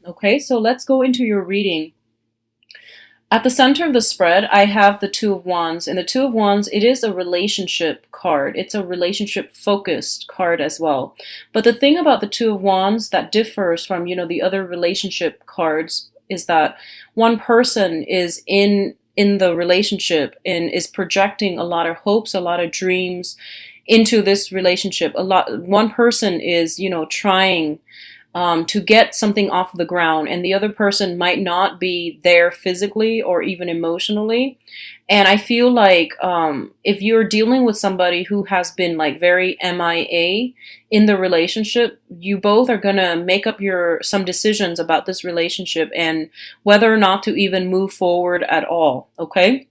Okay, so let's go into your reading. At the center of the spread, I have the Two of Wands. And the Two of Wands, it is a relationship card. It's a relationship focused card as well. But the thing about the Two of Wands that differs from, the other relationship cards is that one person is in the relationship and is projecting a lot of hopes, a lot of dreams into this relationship. One person is, trying to get something off the ground, and the other person might not be there physically or even emotionally. And I feel like if you're dealing with somebody who has been like very MIA in the relationship, you both are gonna make up some decisions about this relationship and whether or not to even move forward at all. Okay.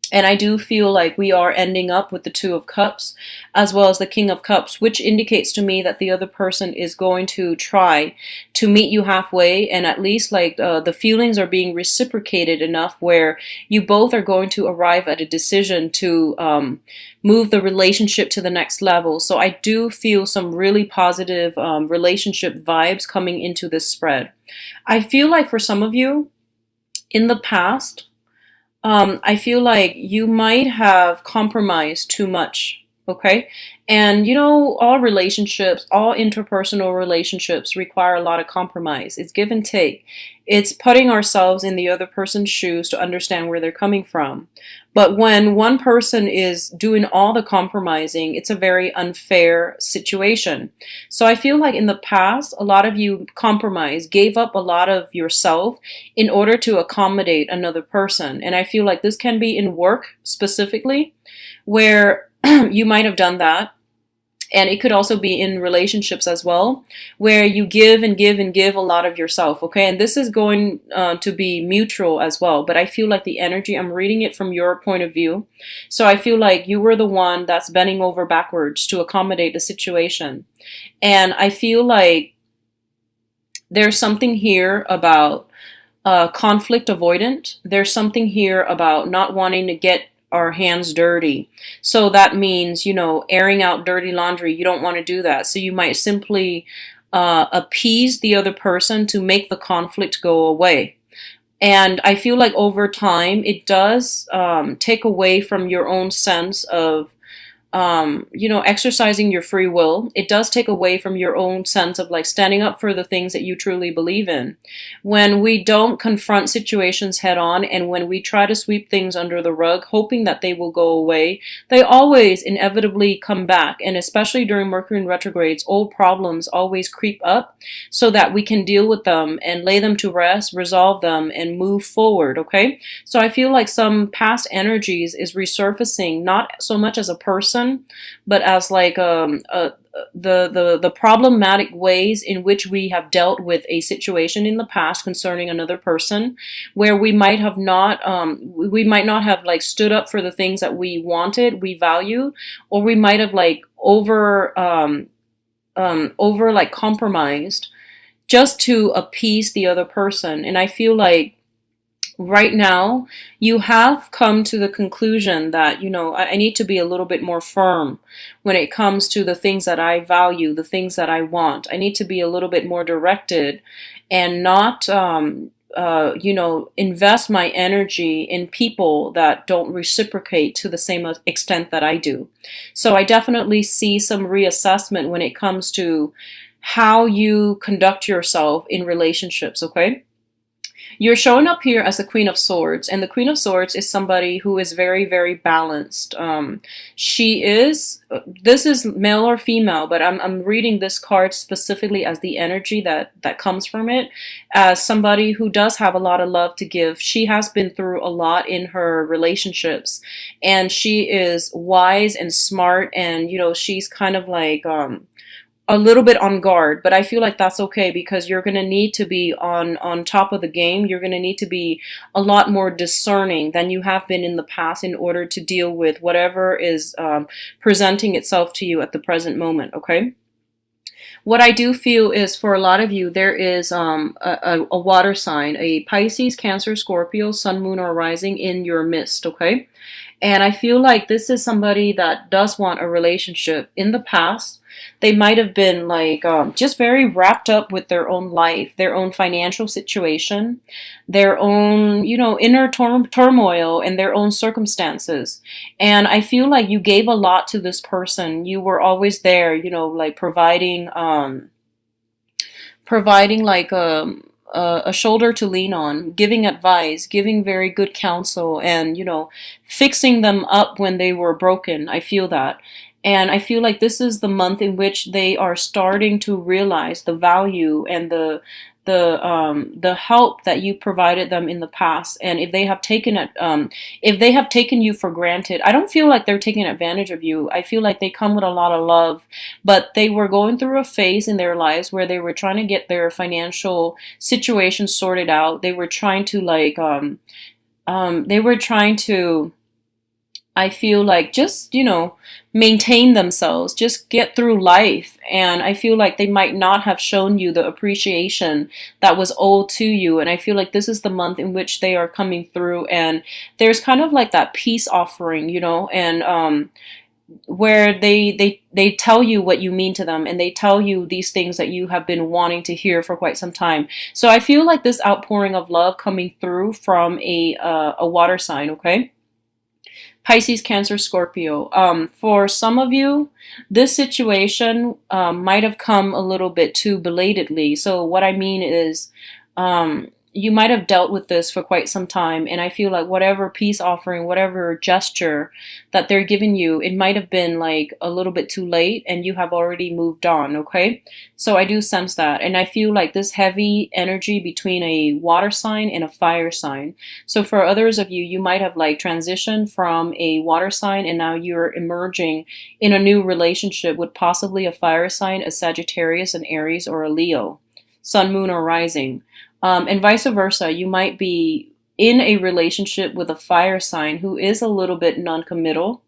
And I do feel like we are ending up with the Two of Cups as well as the King of Cups, which indicates to me that the other person is going to try to meet you halfway, and at least like the feelings are being reciprocated enough where you both are going to arrive at a decision to move the relationship to the next level. So I do feel some really positive relationship vibes coming into this spread. I feel like for some of you in the past, I feel like you might have compromised too much. Okay. And all relationships, all interpersonal relationships require a lot of compromise. It's give and take. It's putting ourselves in the other person's shoes to understand where they're coming from. But when one person is doing all the compromising, it's a very unfair situation. So I feel like in the past, a lot of you compromised, gave up a lot of yourself in order to accommodate another person. And I feel like this can be in work specifically, where you might have done that. And it could also be in relationships as well, where you give and give and give a lot of yourself, okay? And this is going to be mutual as well. But I feel like the energy, I'm reading it from your point of view. So I feel like you were the one that's bending over backwards to accommodate the situation. And I feel like there's something here about conflict avoidant. There's something here about not wanting to get our hands dirty. So that means, airing out dirty laundry. You don't want to do that. So you might simply appease the other person to make the conflict go away. And I feel like over time, it does take away from your own sense of exercising your free will. It does take away from your own sense of like standing up for the things that you truly believe in. When we don't confront situations head on, and when we try to sweep things under the rug, hoping that they will go away, they always inevitably come back. And especially during Mercury in retrogrades, old problems always creep up so that we can deal with them and lay them to rest, resolve them, and move forward. Okay. So I feel like some past energies is resurfacing, not so much as a person, but as like the problematic ways in which we have dealt with a situation in the past concerning another person, where we might not have like stood up for the things that we wanted, we value, or we might have like over like compromised just to appease the other person. And I feel like right now you have come to the conclusion that I need to be a little bit more firm when it comes to the things that I value, the things that I want. I need to be a little bit more directed and not invest my energy in people that don't reciprocate to the same extent that I do. So I definitely see some reassessment when it comes to how you conduct yourself in relationships. Okay. You're showing up here as the Queen of Swords, and the Queen of Swords is somebody who is very, very balanced. This is male or female, but I'm reading this card specifically as the energy that comes from it, as somebody who does have a lot of love to give. She has been through a lot in her relationships, and she is wise and smart, and she's kind of like a little bit on guard, but I feel like that's okay, because you're going to need to be on top of the game. You're going to need to be a lot more discerning than you have been in the past in order to deal with whatever is presenting itself to you at the present moment. Okay. What I do feel is for a lot of you, there is a water sign, a Pisces, Cancer, Scorpio, Sun, Moon, or Rising in your midst. Okay. And I feel like this is somebody that does want a relationship. In the past, they might have been like just very wrapped up with their own life, their own financial situation, their own, inner turmoil and their own circumstances. And I feel like you gave a lot to this person. You were always there, like providing like a shoulder to lean on, giving advice, giving very good counsel, and fixing them up when they were broken. I feel that. And I feel like this is the month in which they are starting to realize the value and the help that you provided them in the past. And if they have taken you for granted, I don't feel like they're taking advantage of you. I feel like they come with a lot of love, but they were going through a phase in their lives where they were trying to get their financial situation sorted out. They were trying to I feel like just, maintain themselves, just get through life. And I feel like they might not have shown you the appreciation that was owed to you. And I feel like this is the month in which they are coming through. And there's kind of like that peace offering, and where they tell you what you mean to them, and they tell you these things that you have been wanting to hear for quite some time. So I feel like this outpouring of love coming through from a water sign, okay? Pisces, Cancer, Scorpio. For some of you, this situation might have come a little bit too belatedly. So what I mean is, you might have dealt with this for quite some time, and I feel like whatever peace offering, whatever gesture that they're giving you, it might have been like a little bit too late and you have already moved on, okay? So I do sense that, and I feel like this heavy energy between a water sign and a fire sign. So for others of you, you might have like transitioned from a water sign and now you're emerging in a new relationship with possibly a fire sign, a Sagittarius, an Aries, or a Leo, sun, moon, or rising. And vice versa, you might be in a relationship with a fire sign who is a little bit non-committal,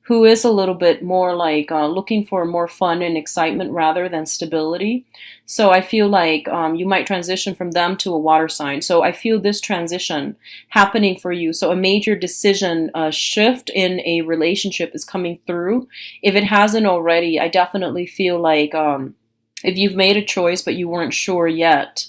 who is a little bit more like looking for more fun and excitement rather than stability. So I feel like you might transition from them to a water sign. So I feel this transition happening for you. So a major decision shift in a relationship is coming through. If it hasn't already, I definitely feel like if you've made a choice but you weren't sure yet,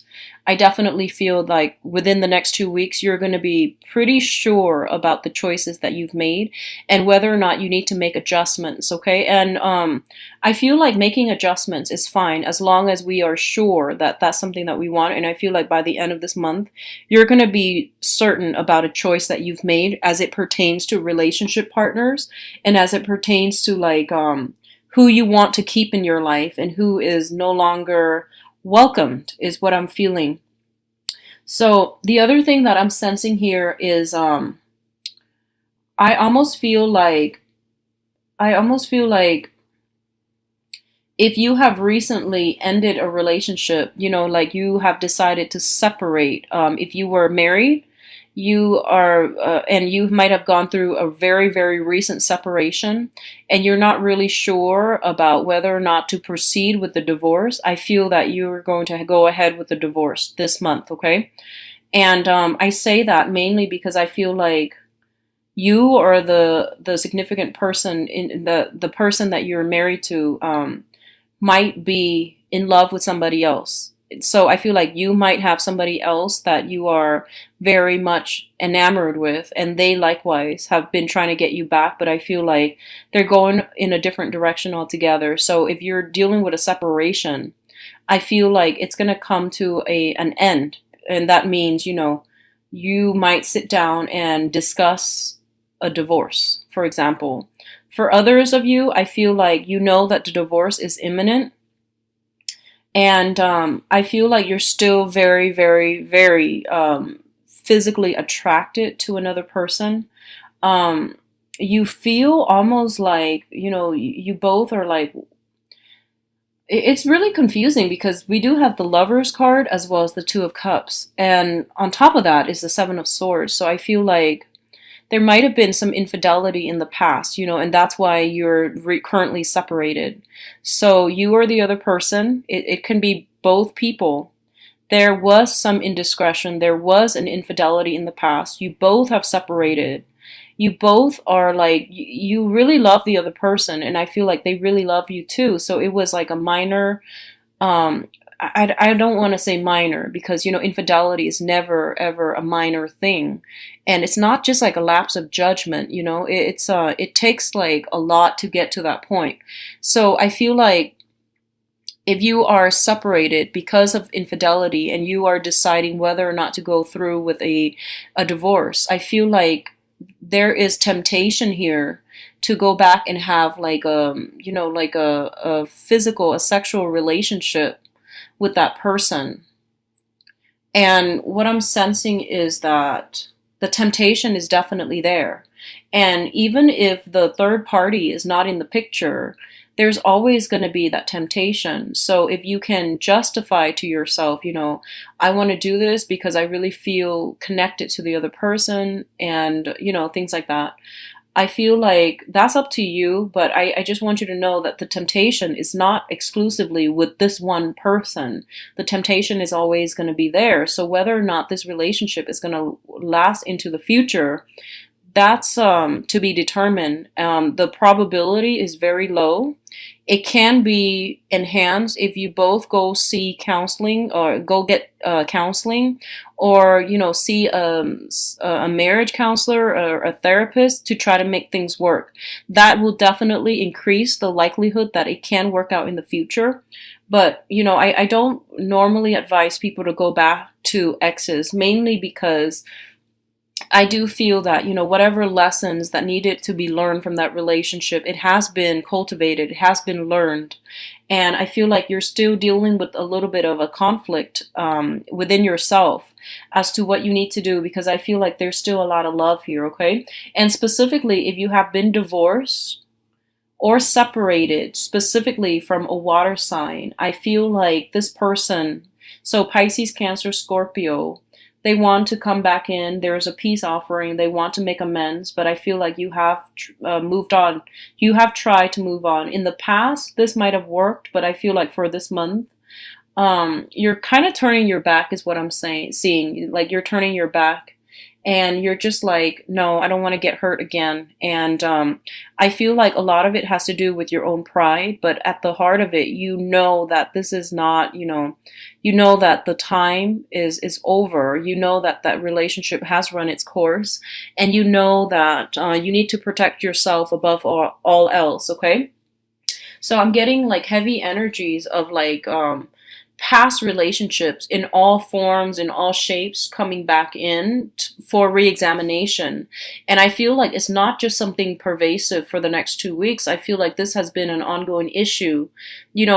I definitely feel like within the next 2 weeks, you're going to be pretty sure about the choices that you've made and whether or not you need to make adjustments, okay? And I feel like making adjustments is fine as long as we are sure that that's something that we want. And I feel like by the end of this month, you're going to be certain about a choice that you've made as it pertains to relationship partners and as it pertains to like who you want to keep in your life and who is no longer welcomed is what I'm feeling. So the other thing that I'm sensing here is I almost feel like if you have recently ended a relationship, like you have decided to separate. If you were married, you are, and you might have gone through a very, very recent separation, and you're not really sure about whether or not to proceed with the divorce. I feel that you're going to go ahead with the divorce this month, okay? And I say that mainly because I feel like you or the significant person in the person that you're married to might be in love with somebody else. So I feel like you might have somebody else that you are very much enamored with, and they likewise have been trying to get you back, but I feel like they're going in a different direction altogether. So if you're dealing with a separation, I feel like it's going to come to an end, and that means, you might sit down and discuss a divorce, for example. For others of you, I feel like you know that the divorce is imminent. And I feel like you're still very, very, very physically attracted to another person. You feel almost like, you both are like, it's really confusing because we do have the Lovers card as well as the Two of Cups. And on top of that is the Seven of Swords. So I feel like there might have been some infidelity in the past, and that's why you're currently separated. So you or the other person, it can be both people. There was some indiscretion. There was an infidelity in the past. You both have separated. You both are like, you really love the other person, and I feel like they really love you too. So it was like a minor, um, I don't want to say minor, because infidelity is never ever a minor thing, and it's not just like a lapse of judgment. It takes like a lot to get to that point. So I feel like if you are separated because of infidelity and you are deciding whether or not to go through with a divorce, I feel like there is temptation here to go back and have like a physical, a sexual relationship with that person. And what I'm sensing is that the temptation is definitely there. And even if the third party is not in the picture, there's always going to be that temptation. So if you can justify to yourself, I want to do this because I really feel connected to the other person, and, things like that. I feel like that's up to you, but I just want you to know that the temptation is not exclusively with this one person. The temptation is always going to be there. So whether or not this relationship is going to last into the future, that's to be determined. The probability is very low. It can be enhanced if you both go see counseling, or go get counseling, or see a marriage counselor or a therapist to try to make things work. That will definitely increase the likelihood that it can work out in the future. But I don't normally advise people to go back to exes, mainly because I do feel that, whatever lessons that needed to be learned from that relationship, it has been cultivated, it has been learned. And I feel like you're still dealing with a little bit of a conflict within yourself as to what you need to do, because I feel like there's still a lot of love here, okay? And specifically, if you have been divorced or separated, specifically from a water sign, I feel like this person, so Pisces, Cancer, Scorpio, they want to come back in. There's a peace offering. They want to make amends, but I feel like you have moved on. You have tried to move on. In the past, this might have worked, but I feel like for this month, you're kind of turning your back, is what I'm seeing. Like you're turning your back, and you're just like, no, I don't want to get hurt again. And I feel like a lot of it has to do with your own pride, but at the heart of it, that this is not, that the time is over. That relationship has run its course, and that you need to protect yourself above all else. Okay. So I'm getting like heavy energies of like past relationships in all forms, in all shapes, coming back in for re-examination. And I feel like it's not just something pervasive for the next 2 weeks. I feel like this has been an ongoing issue,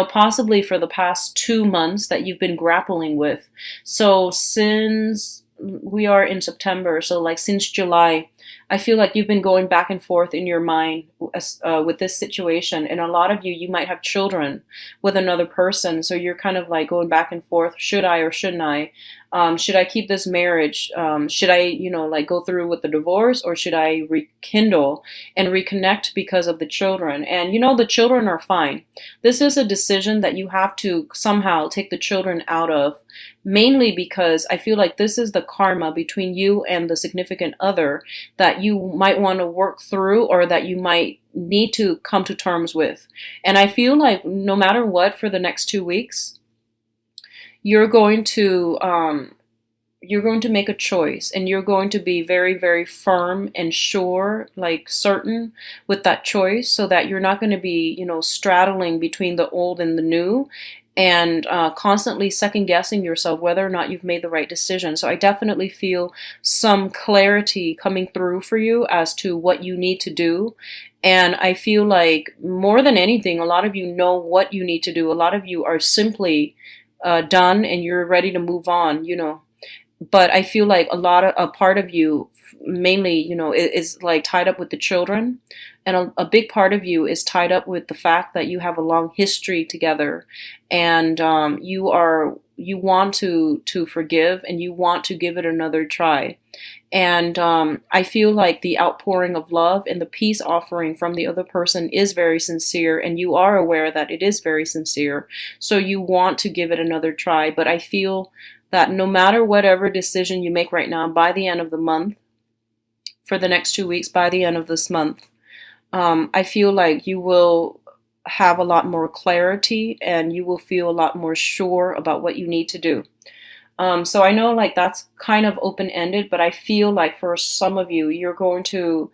possibly for the past 2 months that you've been grappling with. So since we are in September, so like since July, I feel like you've been going back and forth in your mind with this situation. And a lot of you might have children with another person. So you're kind of like going back and forth. Should I or shouldn't I? Should I keep this marriage? Should I, like go through with the divorce, or should I rekindle and reconnect because of the children? And, the children are fine. This is a decision that you have to somehow take the children out of, mainly because I feel like this is the karma between you and the significant other that you might want to work through, or that you might need to come to terms with. And I feel like no matter what, for the next 2 weeks, you're going to make a choice, and you're going to be very, very firm and sure, like certain with that choice, so that you're not going to be, straddling between the old and the new, and constantly second guessing yourself whether or not you've made the right decision. So I definitely feel some clarity coming through for you as to what you need to do. And I feel like more than anything, a lot of you know what you need to do. A lot of you are simply done, and you're ready to move on, But I feel like a part of you, mainly, is like tied up with the children. And a big part of you is tied up with the fact that you have a long history together, and you want to forgive, and you want to give it another try. And I feel like the outpouring of love and the peace offering from the other person is very sincere, and you are aware that it is very sincere. So you want to give it another try. But I feel that no matter whatever decision you make right now, by the end of the month, for the next 2 weeks by the end of this month. I feel like you will have a lot more clarity and you will feel a lot more sure about what you need to do. So I know like that's kind of open-ended, but I feel like for some of you, you're going to,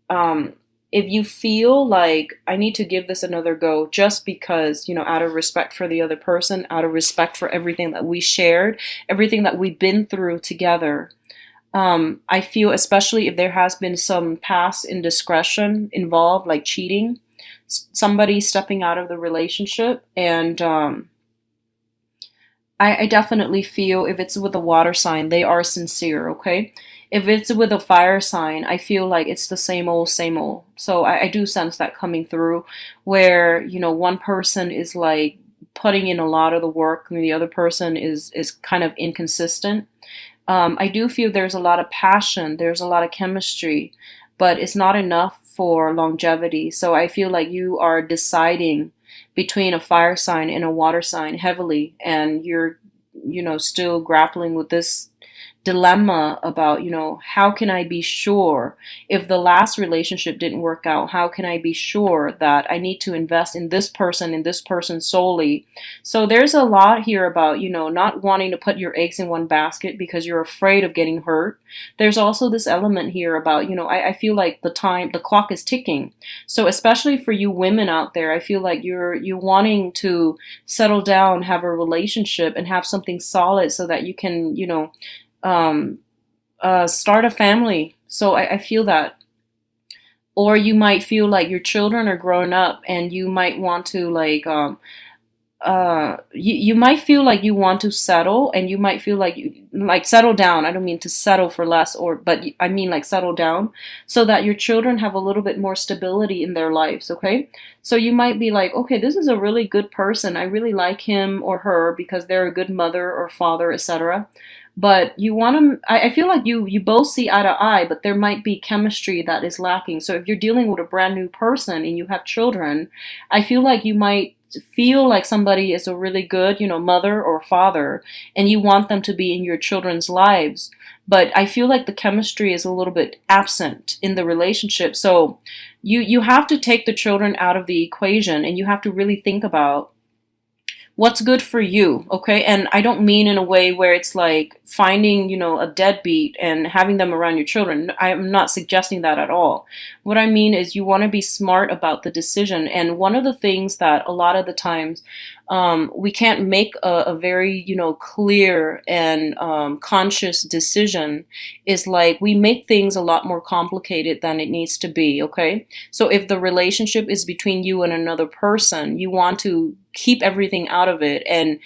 um, if you feel like I need to give this another go just because, out of respect for the other person, out of respect for everything that we shared, everything that we've been through together, I feel, especially if there has been some past indiscretion involved, like cheating, somebody stepping out of the relationship, and I definitely feel if it's with a water sign, they are sincere, okay? If it's with a fire sign, I feel like it's the same old, same old. So I do sense that coming through where, one person is like putting in a lot of the work and the other person is kind of inconsistent. I do feel there's a lot of passion, there's a lot of chemistry, but it's not enough for longevity. So I feel like you are deciding between a fire sign and a water sign heavily, and you're, still grappling with this dilemma about, how can I be sure if the last relationship didn't work out? How can I be sure that I need to invest in this person and this person solely? So there's a lot here about, not wanting to put your eggs in one basket because you're afraid of getting hurt. There's also this element here about, I feel like the clock is ticking. So especially for you women out there, I feel like you're wanting to settle down, have a relationship, and have something solid so that you can, um, start a family. So I feel that. Or you might feel like your children are growing up and you might want to like, you might feel like you want to settle, and you might feel like you like settle down. I don't mean to settle for less, but I mean like settle down so that your children have a little bit more stability in their lives, okay? So you might be like, okay, this is a really good person. I really like him or her because they're a good mother or father, etc. But you want to, I feel like you both see eye to eye, but there might be chemistry that is lacking. So if you're dealing with a brand new person and you have children, I feel like you might feel like somebody is a really good, mother or father, and you want them to be in your children's lives. But I feel like the chemistry is a little bit absent in the relationship. So you have to take the children out of the equation, and you have to really think about what's good for you, okay? And I don't mean in a way where it's like finding, a deadbeat and having them around your children. I'm not suggesting that at all. What I mean is you want to be smart about the decision. And one of the things that a lot of the times we can't make a very, clear and conscious decision is like we make things a lot more complicated than it needs to be, okay? So if the relationship is between you and another person, you want to keep everything out of it and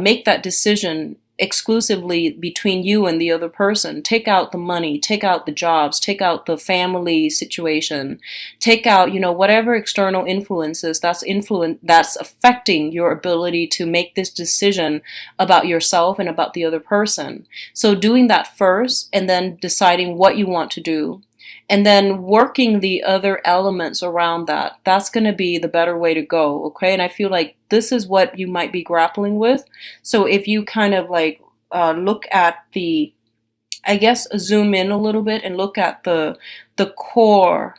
make that decision exclusively between you and the other person. Take out the money, take out the jobs, take out the family situation, take out, whatever external influences that's affecting your ability to make this decision about yourself and about the other person. So doing that first and then deciding what you want to do, and then working the other elements around that. That's going to be the better way to go, okay? And I feel like this is what you might be grappling with. So if you kind of like look at I guess zoom in a little bit and look at the core,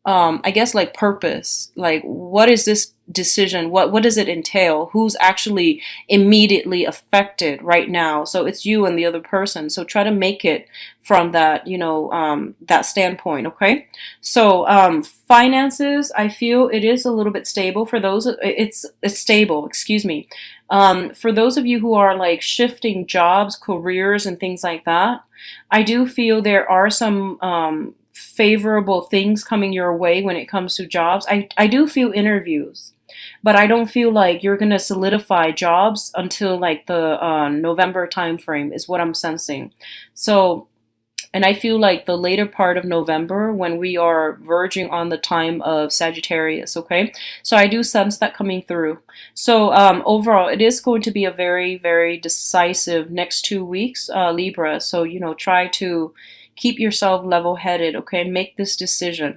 I guess like purpose, like what is this decision? What does it entail? Who's actually immediately affected right now? So it's you and the other person. So try to make it from that, that standpoint. Okay. So, finances, I feel it is a little bit stable for those. It's stable, excuse me. For those of you who are like shifting jobs, careers, and things like that, I do feel there are some, favorable things coming your way when it comes to jobs. I do feel interviews, but I don't feel like you're going to solidify jobs until like the November timeframe is what I'm sensing. So, and I feel like the later part of November when we are verging on the time of Sagittarius, okay? So I do sense that coming through. So overall, it is going to be a very, very decisive next 2 weeks, Libra. So, try to keep yourself level-headed, okay? Make this decision.